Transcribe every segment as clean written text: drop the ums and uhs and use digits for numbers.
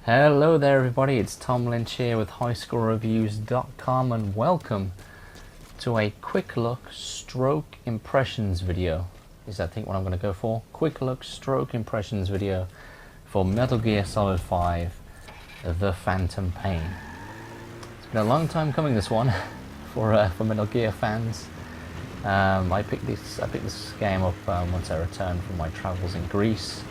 Hello there everybody, it's Tom Lynch here with highscorereviews.com and welcome to a quick look stroke impressions video. Is I think what I'm going to go for. Quick look stroke impressions video for Metal Gear Solid 5 The Phantom Pain. It's been a long time coming, this one, for Metal Gear fans. I picked this game up once I returned from my travels in Greece.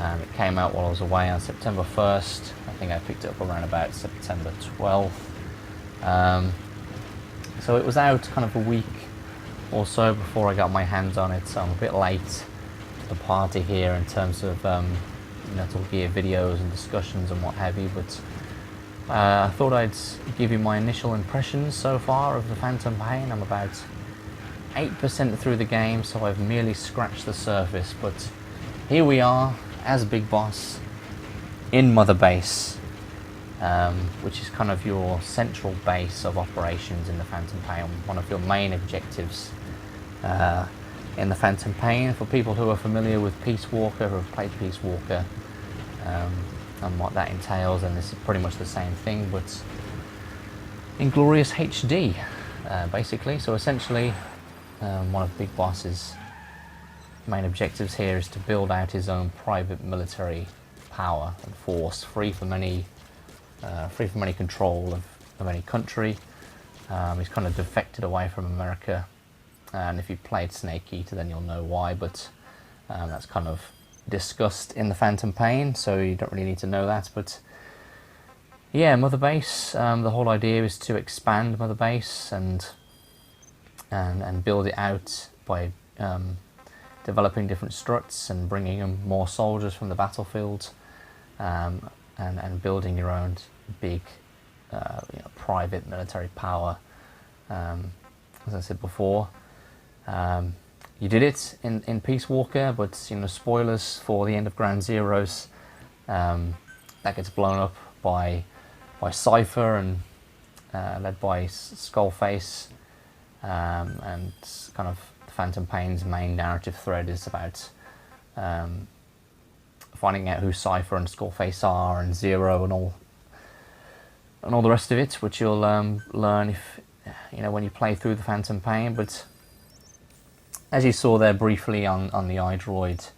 It came out while I was away on September 1st. I think I picked it up around about September 12th. So it was out kind of a week or so before I got my hands on it, so I'm a bit late to the party here in terms of Metal Gear videos and discussions and what have you, but I thought I'd give you my initial impressions so far of The Phantom Pain. I'm about 8% through the game, so I've merely scratched the surface, but here we are as Big Boss in Mother Base, which is kind of your central base of operations in the Phantom Pain, one of your main objectives in the Phantom Pain. For people who are familiar with Peace Walker, who have played Peace Walker, and what that entails, and this is pretty much the same thing, but in glorious HD, basically. So essentially, one of Big Boss's main objectives here is to build out his own private military power and force, free from any control of any country. He's kind of defected away from America, and if you've played Snake Eater then you'll know why, but that's kind of discussed in the Phantom Pain, so you don't really need to know that. But yeah, Mother Base, the whole idea is to expand Mother Base and build it out by developing different struts and bringing in more soldiers from the battlefield, and building your own big private military power. As I said before, you did it in Peace Walker, but spoilers for the end of Ground Zeroes, that gets blown up by Cypher and led by Skullface, and kind of Phantom Pain's main narrative thread is about finding out who Cypher and Skullface are, and Zero, and all the rest of it, which you'll learn if when you play through the Phantom Pain. But as you saw there briefly on the iDroid,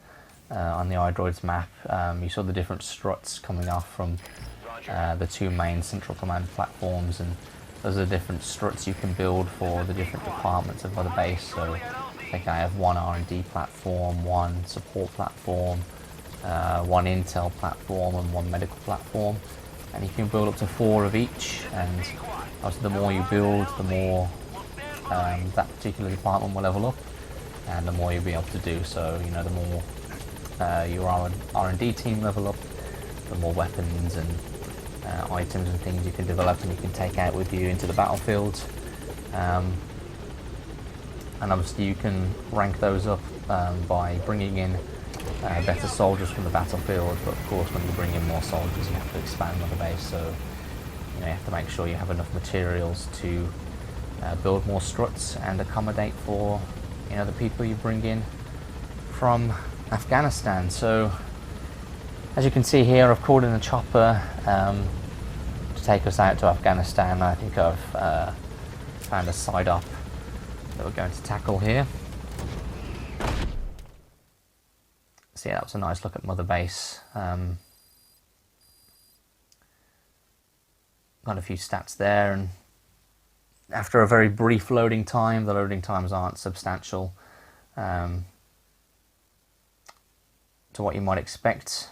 on the iDroid's map, you saw the different struts coming off from the two main central command platforms, and those are different struts you can build for the different departments of Mother Base. So I think I have one R&D platform, one support platform, one intel platform, and one medical platform, and you can build up to 4 of each. And obviously the more you build, the more that particular department will level up, and the more you'll be able to do. So the more your R&D team level up, the more weapons and items and things you can develop and you can take out with you into the battlefield. And obviously you can rank those up by bringing in better soldiers from the battlefield, but of course when you bring in more soldiers you have to expand on the base, so you have to make sure you have enough materials to build more struts and accommodate for the people you bring in from Afghanistan. So as you can see here, I've called in a chopper to take us out to Afghanistan. I think I've found a side op that we're going to tackle here. So yeah, that was a nice look at Mother Base. Got a few stats there, and after a very brief loading time, the loading times aren't substantial to what you might expect.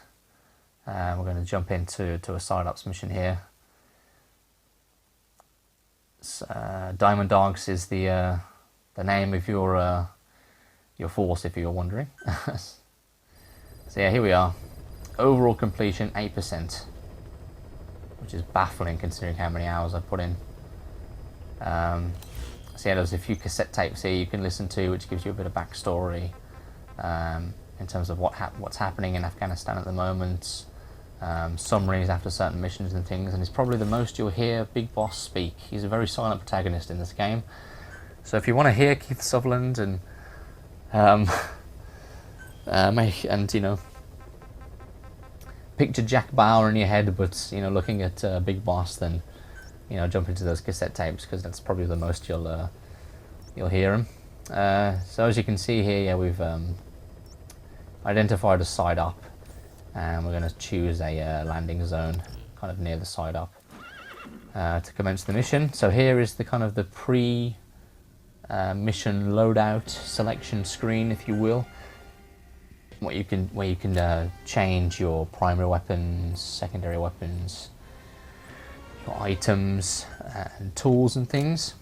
We're going to jump into a side ops mission here. Diamond Dogs is the name of your force, if you're wondering. So yeah, here we are. Overall completion 8%, which is baffling considering how many hours I put in. So yeah, there's a few cassette tapes here you can listen to, which gives you a bit of backstory in terms of what's happening in Afghanistan at the moment. Summaries after certain missions and things, and it's probably the most you'll hear Big Boss speak. He's a very silent protagonist in this game, so if you want to hear Keith Sutherland and picture Jack Bauer in your head, but you know, looking at Big Boss, then you know, jump into those cassette tapes because that's probably the most you'll hear him. So as you can see here, yeah, we've identified a side up, and we're going to choose a landing zone kind of near the side up to commence the mission. So here is the kind of the pre mission loadout selection screen, if you will, where you can change your primary weapons, secondary weapons, your items and tools and things.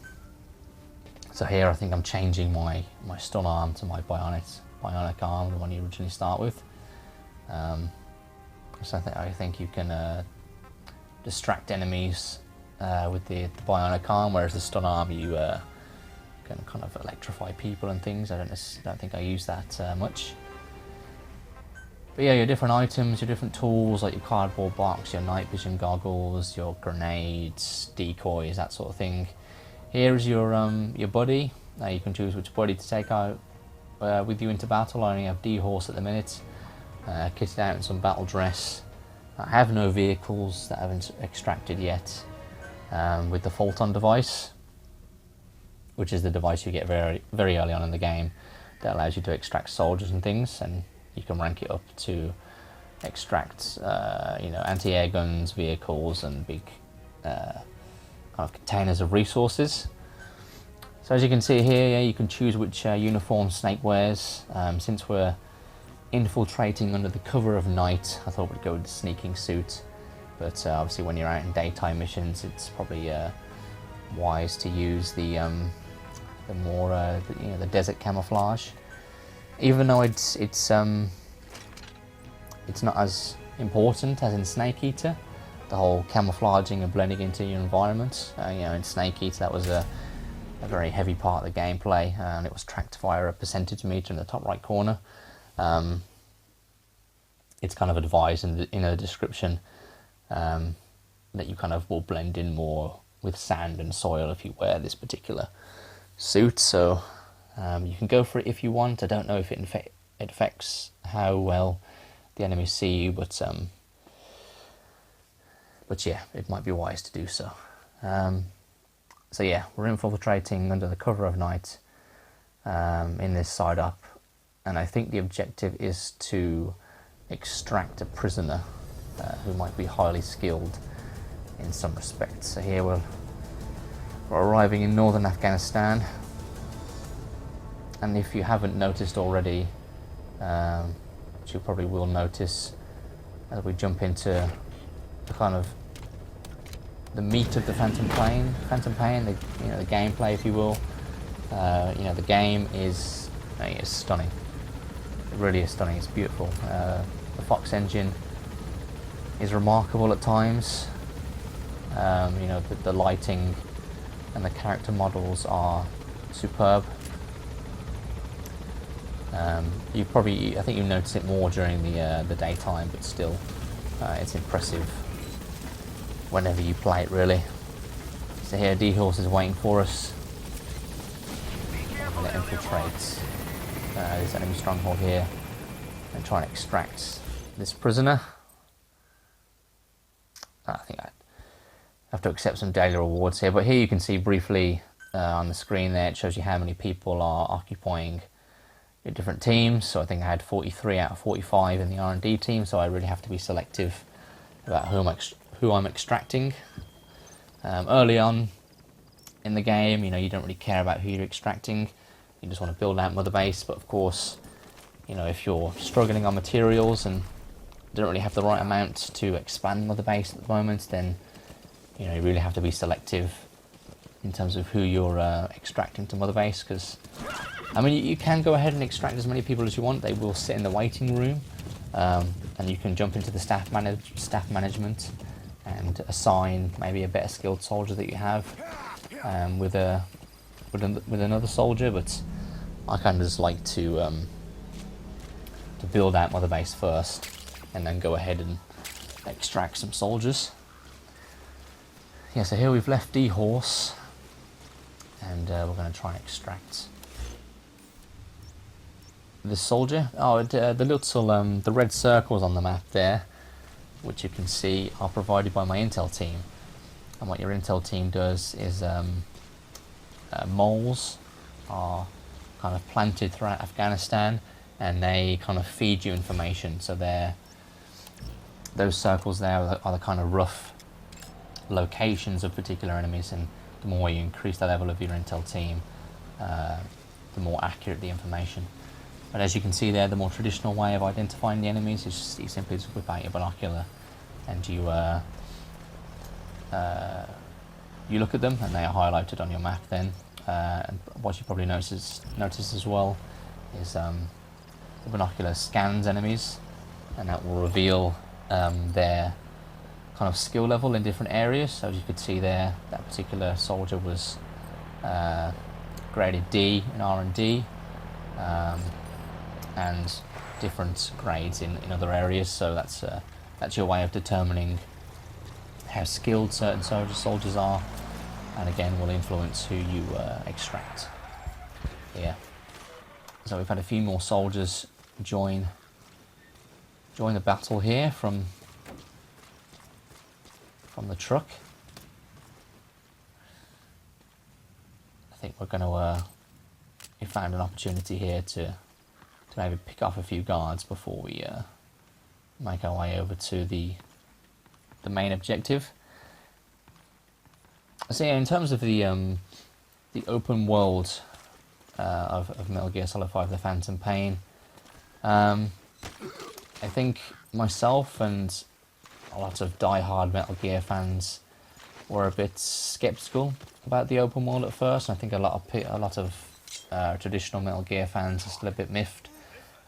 So here I think I'm changing my stun arm to my bionic arm, the one you originally start with. So I think you can distract enemies with the bionic arm, whereas the stun arm you can kind of electrify people and things. I don't think I use that much. But yeah, your different items, your different tools, like your cardboard box, your night vision goggles, your grenades, decoys, that sort of thing. Here is your buddy. You can choose which buddy to take out with you into battle. I only have D-Horse at the minute, kitted out in some battle dress. I have no vehicles that I haven't extracted yet with the Photon device, which is the device you get very, very early on in the game that allows you to extract soldiers and things, and you can rank it up to extract you know, anti-air guns, vehicles, and big kind of containers of resources. So as you can see here, yeah, you can choose which uniform Snake wears. Since we're infiltrating under the cover of night, I thought we'd go with the sneaking suit, but obviously when you're out in daytime missions, it's probably wise to use the more you know, the desert camouflage. Even though it's not as important as in Snake Eater, the whole camouflaging and blending into your environment. You know, in Snake Eater that was a very heavy part of the gameplay, and it was tracked via a percentage meter in the top right corner. It's kind of advised in the description that you kind of will blend in more with sand and soil if you wear this particular suit. So you can go for it if you want. I don't know if it affects how well the enemies see you, but yeah, it might be wise to do so. So yeah, we're infiltrating under the cover of night in this side up, and I think the objective is to extract a prisoner who might be highly skilled in some respects. So here we're arriving in northern Afghanistan, and if you haven't noticed already, which you probably will notice as we jump into the kind of the meat of the Phantom Pain, the, you know, the gameplay, if you will. You know, the game is stunning. It really is stunning. It's beautiful. The Fox engine is remarkable at times. You know, the lighting and the character models are superb. I think you notice it more during the daytime, but still, it's impressive whenever you play it, really. So here, D-Horse is waiting for us. I'm going to infiltrate this enemy stronghold here and try and extract this prisoner. I think I have to accept some daily rewards here, but here you can see briefly on the screen there, it shows you how many people are occupying your different teams. So I think I had 43 out of 45 in the R&D team, so I really have to be selective about who I'm extracting. Early on in the game, you know, you don't really care about who you're extracting. You just want to build out Mother Base, but of course, you know, if you're struggling on materials and don't really have the right amount to expand Mother Base at the moment, then, you know, you really have to be selective in terms of who you're extracting to Mother Base, because, I mean, you can go ahead and extract as many people as you want. They will sit in the waiting room, and you can jump into the staff management and assign maybe a better skilled soldier that you have with another soldier. But I kind of just like to build out Mother Base first, and then go ahead and extract some soldiers. Yeah, so here we've left D-Horse, and we're going to try and extract this soldier. Oh, the little the red circles on the map there which you can see are provided by my intel team. And what your intel team does is moles are kind of planted throughout Afghanistan, and they kind of feed you information. So those circles there are the kind of rough locations of particular enemies, and the more you increase the level of your intel team, the more accurate the information. But as you can see there, the more traditional way of identifying the enemies is just, you simply just whip out your binocular and you look at them, and they are highlighted on your map then. And what you probably notice as well is the binocular scans enemies, and that will reveal their kind of skill level in different areas. So as you could see there, that particular soldier was graded D in R&D, and different grades in other areas. So that's your way of determining how skilled certain soldiers are, and again will influence who you extract here. So we've had a few more soldiers join the battle here from the truck. I think we're going to we found an opportunity here to maybe pick off a few guards before we make our way over to the main objective. So yeah, in terms of the open world of Metal Gear Solid 5: The Phantom Pain, I think myself and a lot of die-hard Metal Gear fans were a bit skeptical about the open world at first. I think a lot of traditional Metal Gear fans are still a bit miffed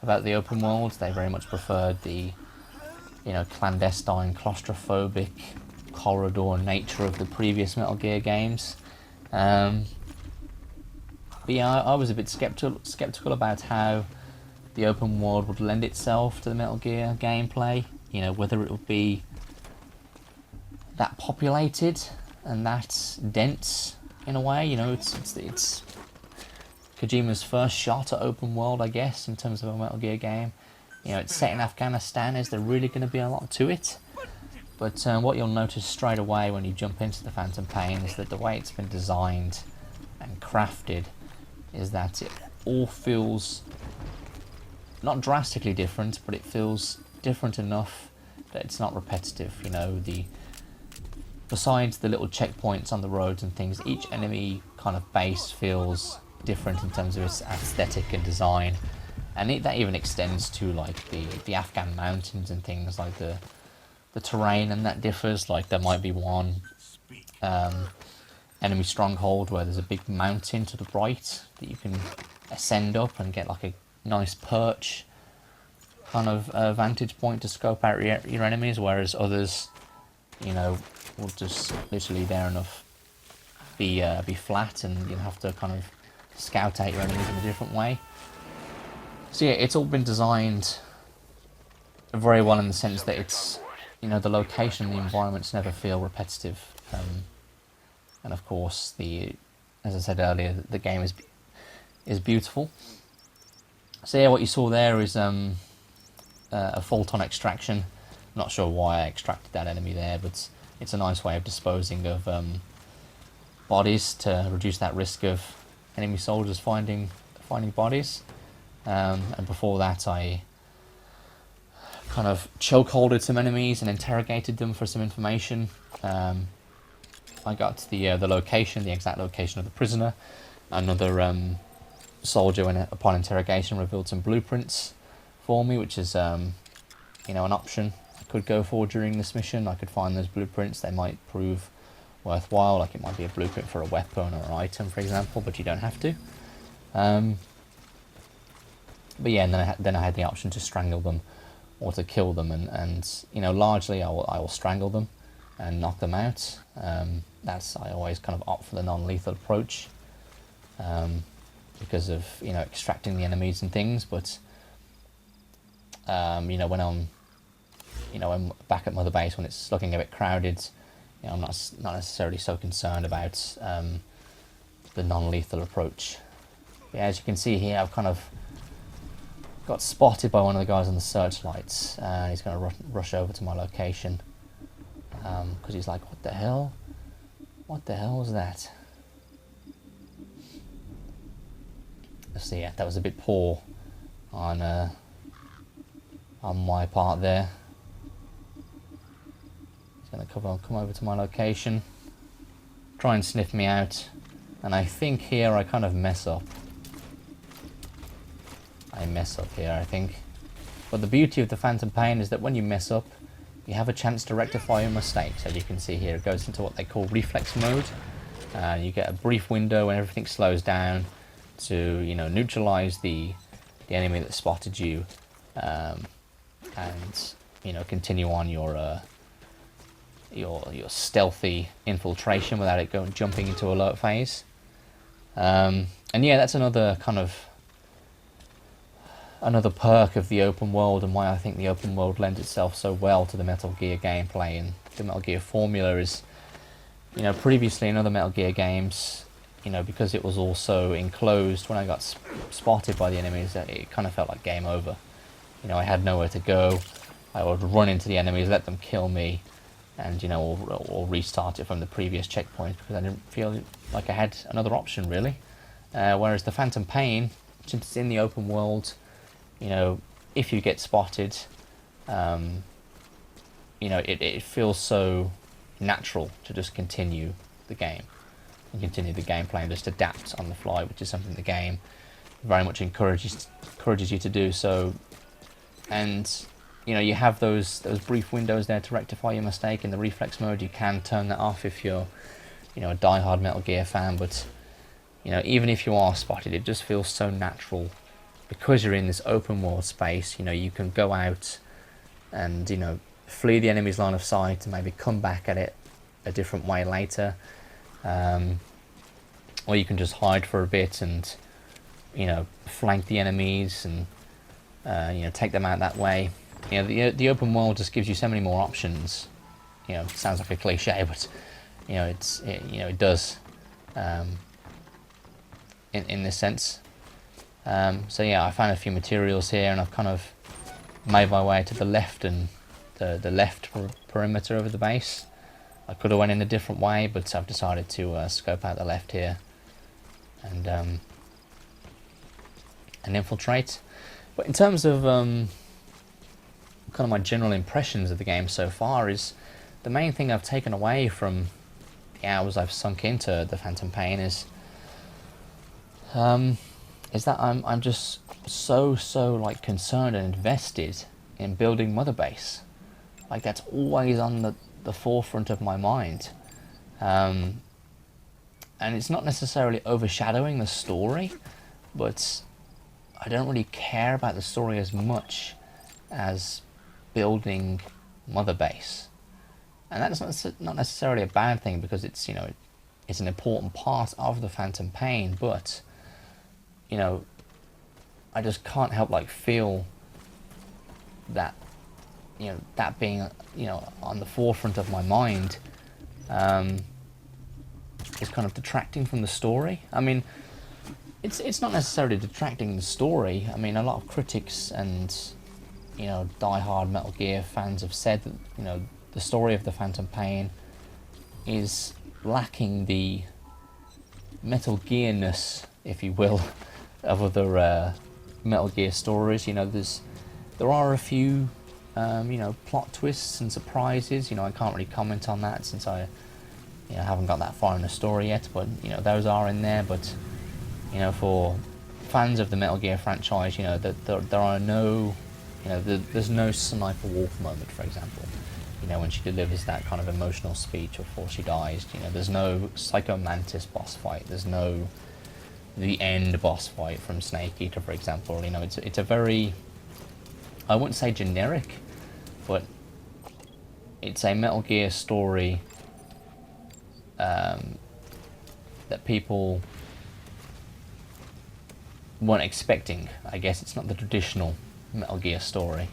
about the open world. They very much preferred the clandestine, claustrophobic, corridor nature of the previous Metal Gear games. But yeah, I was a bit skeptical about how the open world would lend itself to the Metal Gear gameplay. Whether it would be that populated and that dense in a way. It's Kojima's first shot at open world, I guess, in terms of a Metal Gear game. It's set in Afghanistan. Is there really going to be a lot to it? But what you'll notice straight away when you jump into the Phantom Pain is that the way it's been designed and crafted is that it all feels not drastically different, but it feels different enough that it's not repetitive. Besides the little checkpoints on the roads and things, each enemy kind of base feels different in terms of its aesthetic and design, and that even extends to like the Afghan mountains and things. Like the terrain and that differs. Like there might be one enemy stronghold where there's a big mountain to the right that you can ascend up and get like a nice perch kind of vantage point to scope out your enemies, whereas others will just literally there enough be flat, and you'll have to kind of scout out your enemies in a different way. So yeah, it's all been designed very well in the sense that it's the location and the environments never feel repetitive, and of course as I said earlier, the game is beautiful. So yeah, what you saw there is a fault-on extraction. I'm not sure why I extracted that enemy there, but it's a nice way of disposing of bodies to reduce that risk of enemy soldiers finding bodies. And before that, I kind of chokeholded some enemies and interrogated them for some information. I got the exact location of the prisoner. Another soldier, upon interrogation, revealed some blueprints for me, which is an option I could go for during this mission. I could find those blueprints. They might prove worthwhile. Like it might be a blueprint for a weapon or an item, for example, but you don't have to. But yeah, and then I had the option to strangle them or to kill them, and largely I will strangle them and knock them out. I always kind of opt for the non-lethal approach because of extracting the enemies and things. But when I'm back at Mother Base, when it's looking a bit crowded, I'm not necessarily so concerned about the non-lethal approach. Yeah, as you can see here, I've kind of got spotted by one of the guys on the searchlights, and he's going to rush over to my location, because he's like, what the hell? What the hell was that? So yeah, that was a bit poor on my part there. He's going to come over to my location, try and sniff me out, and I think here I kind of mess up. I mess up here, I think. But the beauty of the Phantom Pain is that when you mess up, you have a chance to rectify your mistakes. As you can see here, it goes into what they call Reflex Mode. You get a brief window when everything slows down to, you know, neutralize the enemy that spotted you, and, you know, continue on your stealthy infiltration without it jumping into alert phase. And yeah, that's another perk of the open world, and why I think the open world lends itself so well to the Metal Gear gameplay and the Metal Gear formula is, you know, previously in other Metal Gear games, you know, because it was also enclosed, when I got spotted by the enemies, it kind of felt like game over. You know, I had nowhere to go. I would run into the enemies, let them kill me, and, you know, or restart it from the previous checkpoint, because I didn't feel like I had another option, really. Whereas the Phantom Pain, since it's in the open world, you know, if you get spotted, you know, it feels so natural to just continue the game and continue the gameplay and just adapt on the fly, which is something the game very much encourages you to do. So, and you know, you have those brief windows there to rectify your mistake in the reflex mode. You can turn that off if you're, you know, a die-hard Metal Gear fan, but you know, even if you are spotted, it just feels so natural. Because you're in this open world space, you know, you can go out and, you know, flee the enemy's line of sight and maybe come back at it a different way later. Or you can just hide for a bit and, you know, flank the enemies and, you know, take them out that way. You know, the open world just gives you so many more options. You know, it sounds like a cliche, but, you know, it does, in this sense. So yeah, I found a few materials here, and I've kind of made my way to the left and the left perimeter of the base. I could have went in a different way, but I've decided to scope out the left here and infiltrate. But in terms of kind of my general impressions of the game so far, is the main thing I've taken away from the hours I've sunk into the Phantom Pain is that I'm just so like concerned and invested in building Mother Base. Like, that's always on the forefront of my mind, and it's not necessarily overshadowing the story, but I don't really care about the story as much as building Mother Base. And that's not necessarily a bad thing, because it's, you know, it's an important part of the Phantom Pain, but, you know, I just can't help like feel that, you know, that being, you know, on the forefront of my mind is kind of detracting from the story. I mean, it's not necessarily detracting the story. I mean, a lot of critics and, you know, die-hard Metal Gear fans have said that, you know, the story of the Phantom Pain is lacking the Metal Gear-ness, if you will, of other Metal Gear stories. You know, there are a few, you know, plot twists and surprises. You know, I can't really comment on that since I, you know, haven't got that far in the story yet. But, you know, those are in there. But, you know, for fans of the Metal Gear franchise, you know, there are no, you know, there's no Sniper Wolf moment, for example. You know, when she delivers that kind of emotional speech before she dies. You know, there's no Psycho Mantis boss fight. There's no the end boss fight from Snake Eater, for example. You know, it's a very, I wouldn't say generic, but it's a Metal Gear story that people weren't expecting. I guess it's not the traditional Metal Gear story,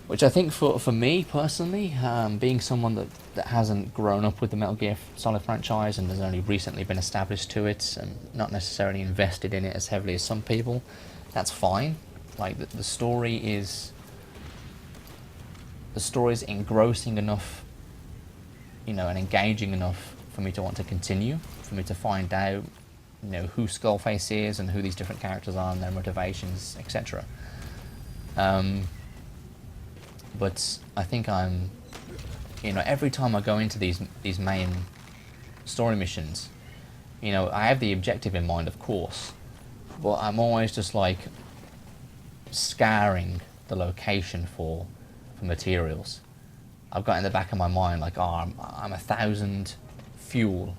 which I think for me personally, being someone that hasn't grown up with the Metal Gear Solid franchise and has only recently been established to it and not necessarily invested in it as heavily as some people, that's fine. Like the story is engrossing enough, you know, and engaging enough for me to want to continue, for me to find out, you know, who Skullface is and who these different characters are and their motivations, etc. But I think I'm, you know, every time I go into these main story missions, you know, I have the objective in mind, of course, but I'm always just like scouring the location for materials. I've got in the back of my mind like, oh, I'm 1,000 fuel.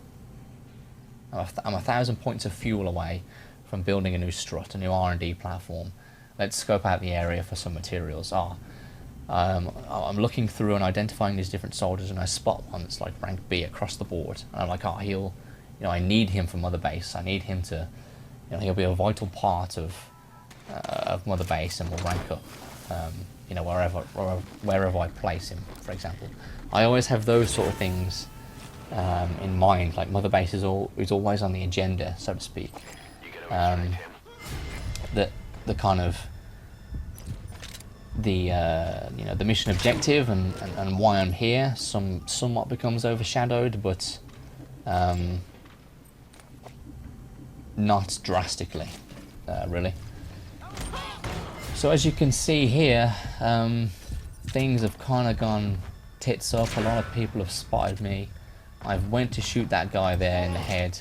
I'm 1,000 points of fuel away from building a new strut, a new R&D platform. Let's scope out the area for some materials. I'm looking through and identifying these different soldiers, and I spot one that's like rank B across the board, and I'm like, oh, you know, I need him for Mother Base. I need him to, you know, he'll be a vital part of Mother Base, and will rank up, you know, wherever I place him, for example. I always have those sort of things in mind. Like Mother Base is always on the agenda, so to speak. The kind of you know, the mission objective and why I'm here somewhat becomes overshadowed, but not drastically, really. So as you can see here, things have kind of gone tits up. A lot of people have spotted me. I went to shoot that guy there in the head.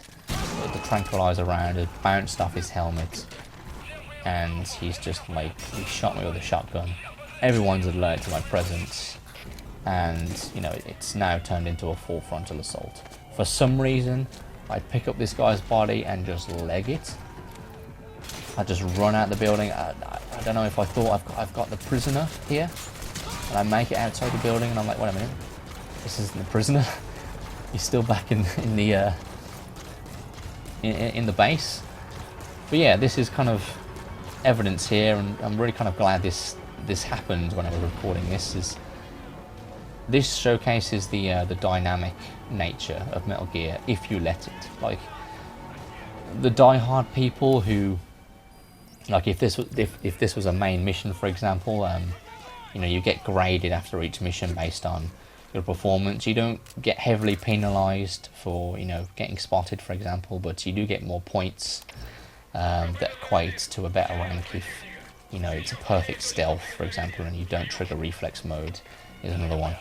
The tranquilizer round had bounced off his helmet, and he's just like, he shot me with a shotgun. Everyone's alert to my presence, and you know, it's now turned into a full frontal assault. For some reason, I pick up this guy's body and just leg it. I just run out the building. I don't know if I thought I've got the prisoner here, and I make it outside the building, and I'm like, wait a minute, this isn't the prisoner. He's still back in the base. But yeah, this is kind of evidence here, and I'm really kind of glad this happened when I was recording this. This showcases the dynamic nature of Metal Gear, if you let it. Like the die-hard people who, like, if this was a main mission, for example, you know, you get graded after each mission based on your performance. You don't get heavily penalised for, you know, getting spotted, for example, but you do get more points that equate to a better rank if, you know, it's a perfect stealth, for example, and you don't trigger reflex mode is another one.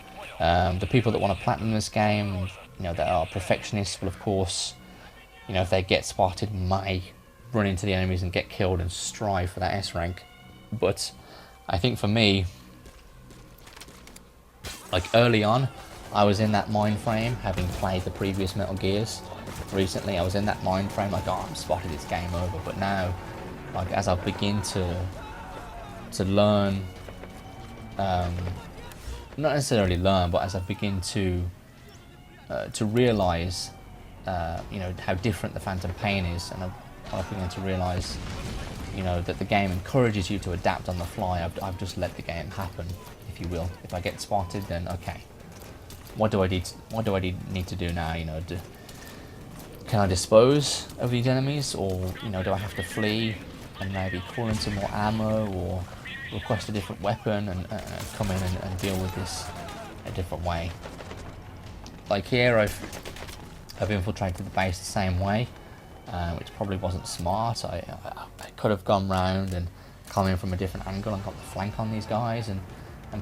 The people that want to platinum this game, you know, that are perfectionists, will of course, you know, if they get spotted, may run into the enemies and get killed and strive for that S rank. But I think for me, like early on, I was in that mind frame, having played the previous Metal Gears recently. I was in that mind frame, like, oh, I'm spotted, it's game over. But now, like, as I begin to learn, not necessarily learn, but as I begin to realise, you know, how different the Phantom Pain is, and I begin to realise, you know, that the game encourages you to adapt on the fly. I've just let the game happen, if you will. If I get spotted, then okay, what do I need to do now? You know, can I dispose of these enemies, or, you know, do I have to flee and maybe call in some more ammo, or request a different weapon and come in and deal with this a different way? Like here, I've infiltrated the base the same way, which probably wasn't smart. I could have gone round and come in from a different angle and got the flank on these guys and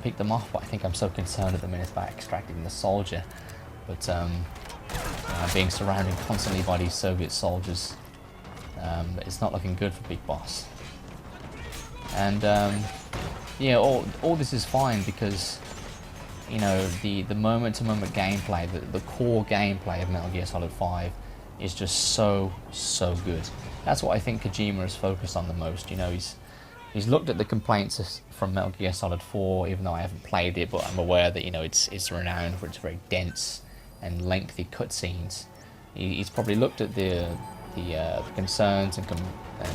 pick them off, but I think I'm so concerned at the minute about extracting the soldier. But being surrounded constantly by these Soviet soldiers, it's not looking good for Big Boss. And yeah, all this is fine because, you know, the moment-to-moment gameplay, the core gameplay of Metal Gear Solid 5 is just so good. That's what I think Kojima has focused on the most. You know, he's looked at the complaints from Metal Gear Solid 4, even though I haven't played it, but I'm aware that, you know, it's renowned for its very dense and lengthy cutscenes. He's probably looked at the concerns and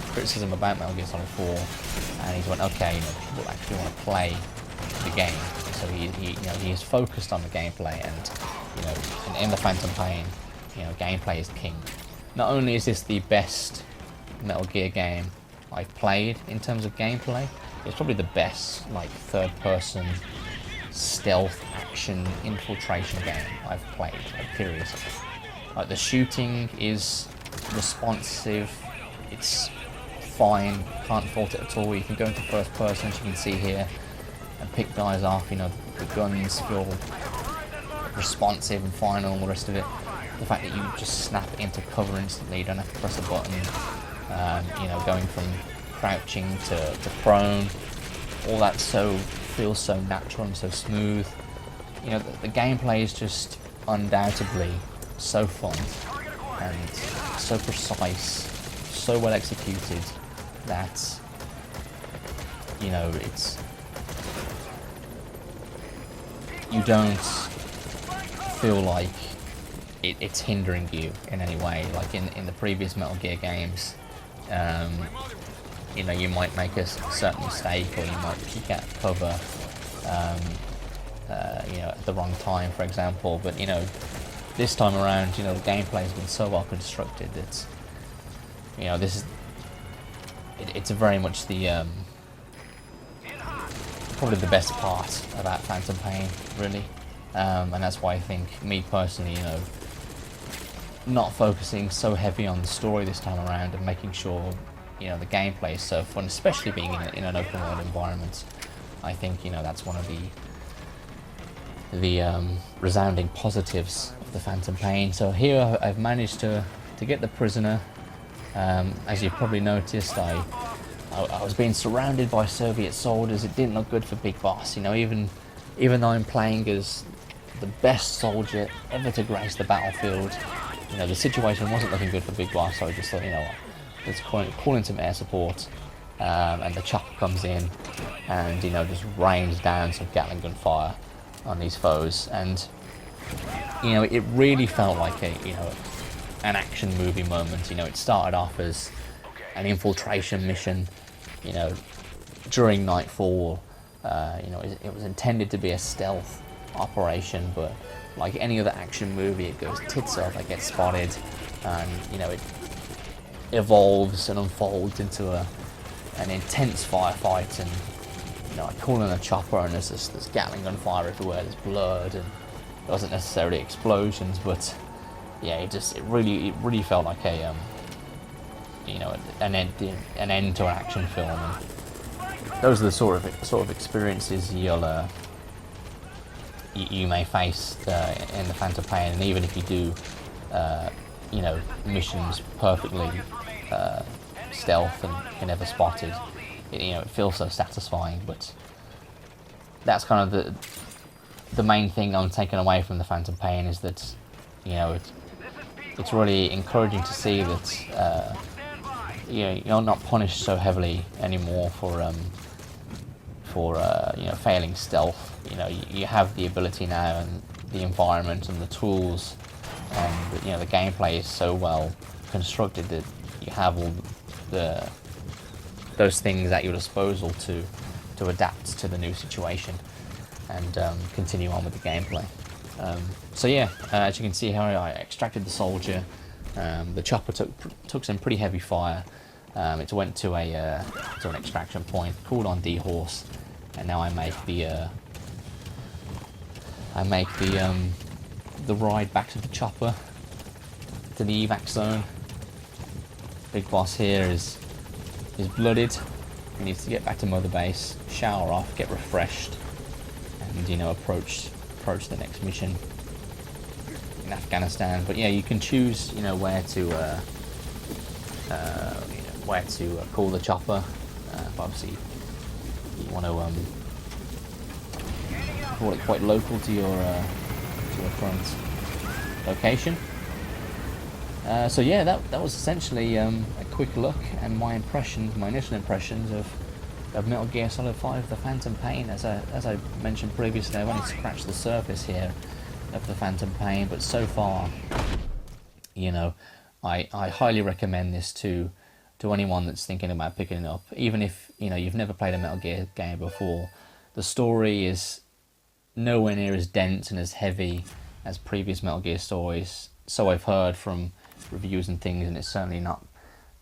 criticism about Metal Gear Solid 4, and he's went, okay, you know, people actually want to play the game, so he is focused on the gameplay, and, you know, in the Phantom Pain, you know, gameplay is king. Not only is this the best Metal Gear game I've played in terms of gameplay. It's probably the best like third-person stealth action infiltration game I've played, like, period. Like, the shooting is responsive, it's fine, can't fault it at all. You can go into first person, as you can see here, and pick guys off. You know, the guns feel responsive and fine and all the rest of it. The fact that you just snap into cover instantly, you don't have to press a button. You know, going from crouching to prone, all that feels so natural and so smooth. You know, the gameplay is just undoubtedly so fun and so precise, so well executed that, you know, you don't feel like it's hindering you in any way. Like in the previous Metal Gear games, you know, you might make a certain mistake, or you might peek out cover, you know, at the wrong time, for example. But, you know, this time around, you know, the gameplay has been so well constructed that, you know, it's very much the probably the best part about Phantom Pain, really. And that's why I think, me personally, you know, not focusing so heavy on the story this time around and making sure, you know, the gameplay is so fun, especially being in an open world environment. I think, you know, that's one of the resounding positives of the Phantom Pain. So here I've managed to get the prisoner. As you've probably noticed, I was being surrounded by Soviet soldiers. It didn't look good for Big Boss. You know, even though I'm playing as the best soldier ever to grace the battlefield, you know, the situation wasn't looking good for Big Boss. So I just thought, you know what, let's call in some air support. And the chopper comes in and, you know, just rains down some Gatling gun fire on these foes. And, you know, it really felt like an action movie moment. You know, it started off as an infiltration mission, you know, during nightfall. You know, it was intended to be a stealth operation, but like any other action movie, it goes tits up, it gets spotted, and, you know, it evolves and unfolds into an intense firefight. And, you know, I call in a chopper, and there's Gatling gun fire everywhere, there's blood, and it wasn't necessarily explosions, but yeah, it really felt like a you know, an end to an action film. And those are the sort of experiences you may face in the Phantom Pain. And even if you do you know, missions perfectly stealth and you're never spotted, you know, it feels so satisfying. But that's kind of the main thing I'm taking away from the Phantom Pain, is that, you know, it's really encouraging to see that you know, you're not punished so heavily anymore for you know, failing stealth. You know, you have the ability now, and the environment and the tools, and, you know, the gameplay is so well constructed that you have all those things at your disposal to adapt to the new situation and continue on with the gameplay. So yeah, as you can see here, I extracted the soldier. The chopper took some pretty heavy fire. It went to an extraction point, called on D-Horse, and now I make the ride back to the chopper, to the evac zone. Big Boss here is blooded. He needs to get back to Mother Base, shower off, get refreshed, and, you know, approach the next mission in Afghanistan. But yeah, you can choose, you know, where to call the chopper. Obviously, you want to call it quite local to your current location. So yeah, that was essentially a quick look and my initial impressions of Metal Gear Solid 5: The Phantom Pain. As I mentioned previously, I've only scratched the surface here of the Phantom Pain, but so far, you know, I highly recommend this to anyone that's thinking about picking it up. Even if, you know, you've never played a Metal Gear game before, the story is nowhere near as dense and as heavy as previous Metal Gear stories. So I've heard from reviews and things, and it's certainly not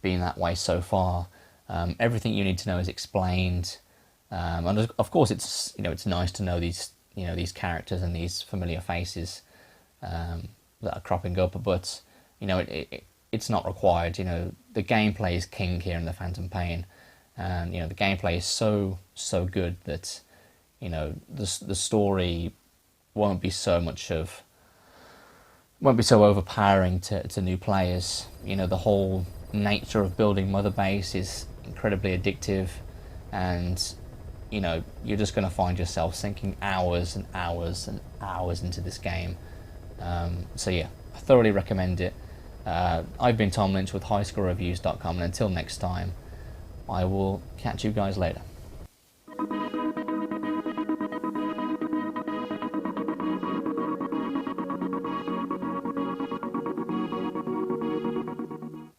been that way so far. Everything you need to know is explained, and of course it's nice to know these characters and these familiar faces that are cropping up, but it's not required. The gameplay is king here in the Phantom Pain, and the gameplay is so good that the story won't be so overpowering to new players. The whole nature of building Mother Base is incredibly addictive, and you're just going to find yourself sinking hours and hours and hours into this game. So yeah, I thoroughly recommend it. I've been Tom Lynch with highscorereviews.com, and until next time, I will catch you guys later.